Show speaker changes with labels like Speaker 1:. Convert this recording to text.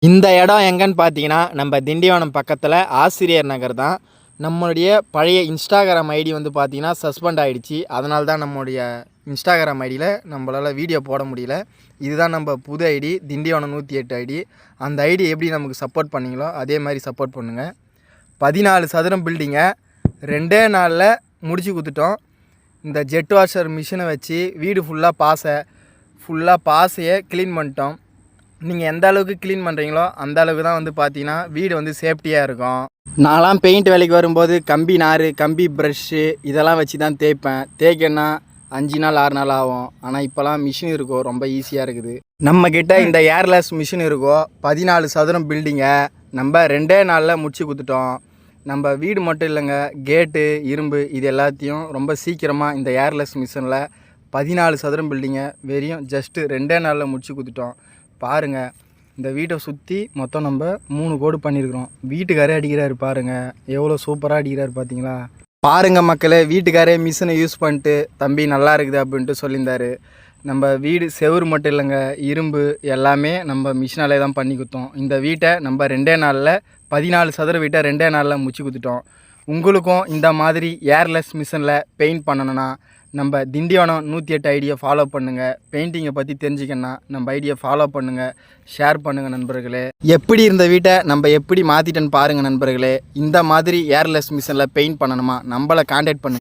Speaker 1: இந்த இடம் எங்கன்னு பார்த்தீங்கன்னா, நம்ம திண்டிவனம் பக்கத்தில் ஆசிரியர் நகர் தான். நம்மளுடைய பழைய இன்ஸ்டாகிராம் ஐடி வந்து பார்த்தீங்கன்னா சஸ்பெண்ட் ஆகிடுச்சு. அதனால தான் நம்மளுடைய இன்ஸ்டாகிராம் ஐடியில் நம்மளால் வீடியோ போட முடியல. இதுதான் நம்ம புது ஐடி திண்டிவனம் 108 ஐடி. அந்த ஐடி எப்படி நமக்கு சப்போர்ட் பண்ணிங்களோ அதே மாதிரி சப்போர்ட் பண்ணுங்கள். 14 சதுரம் பில்டிங்கை 2 நாளில் முடிச்சு கொடுத்துட்டோம். இந்த ஜெட் வாஷர் மிஷினை வச்சு வீடு ஃபுல்லாக பாசையை க்ளீன் பண்ணிட்டோம். நீங்கள் எந்த அளவுக்கு க்ளீன் பண்ணுறீங்களோ அந்த அளவுக்கு தான் வந்து பார்த்தீங்கன்னா வீடு வந்து சேஃப்டியாக இருக்கும். நான்லாம் பெயிண்ட் வேலைக்கு வரும்போது கம்பி நார், கம்பி ப்ரஷ்ஷு இதெல்லாம் வச்சு தான் தேய்ப்பேன். தேய்க்கன்னா 5 நாள் 6 நாள் ஆகும். ஆனால் இப்போலாம் மிஷின் இருக்கோ ரொம்ப ஈஸியாக இருக்குது. நம்மக்கிட்ட இந்த ஏர்லெஸ் மிஷின் இருக்கோ 14 சதுரம் பில்டிங்கை நம்ம 2 நாளில் முடிச்சு கொடுத்துட்டோம். நம்ம வீடு மட்டும் இல்லைங்க, கேட்டு இரும்பு இது எல்லாத்தையும் ரொம்ப சீக்கிரமாக இந்த ஏர்லெஸ் மிஷினில் 14 சதுரம் பில்டிங்கை வெறும் ஜஸ்ட்டு 2 நாளில் முடிச்சு கொடுத்துட்டோம். பாருங்கள், இந்த வீட்டை சுற்றி மொத்தம் நம்ம 3 கோடு பண்ணியிருக்கிறோம். வீட்டுக்காரே அடிக்கிறாரு பாருங்கள், எவ்வளோ சூப்பராக அடிக்கிறாரு பார்த்தீங்களா. பாருங்கள் மக்களே, வீட்டுக்காரே மிஷினை யூஸ் பண்ணிட்டு தம்பி நல்லா இருக்குது அப்படின்ட்டு சொல்லியிருந்தார். நம்ம வீடு செவுறு மட்டும் இல்லைங்க, இரும்பு எல்லாமே நம்ம மிஷினாலே தான் பண்ணி கொடுத்தோம். இந்த வீட்டை நம்ம 2 நாளில் 14 சதுர வீட்டை 2 நாளில் முடிச்சு கொடுத்துட்டோம். உங்களுக்கும் இந்த மாதிரி ஏர்லெஸ் மிஷினில் பெயிண்ட் பண்ணணுன்னா நம்ம திண்டிவனம் 108 ஐடியை ஃபாலோ பண்ணுங்கள். பெயிண்டிங்கை பற்றி தெரிஞ்சுக்கணுன்னா நம்ம ஐடியை ஃபாலோ பண்ணுங்கள், ஷேர் பண்ணுங்கள் நண்பர்களே. எப்படி இருந்த வீட்டை நம்ம எப்படி மாற்றிட்டேன்னு பாருங்கள் நண்பர்களே. இந்த மாதிரி ஏர்லெஸ் மிஷினில் பெயிண்ட் பண்ணணுமா நம்மளை கான்டாக்ட் பண்ணுங்கள்.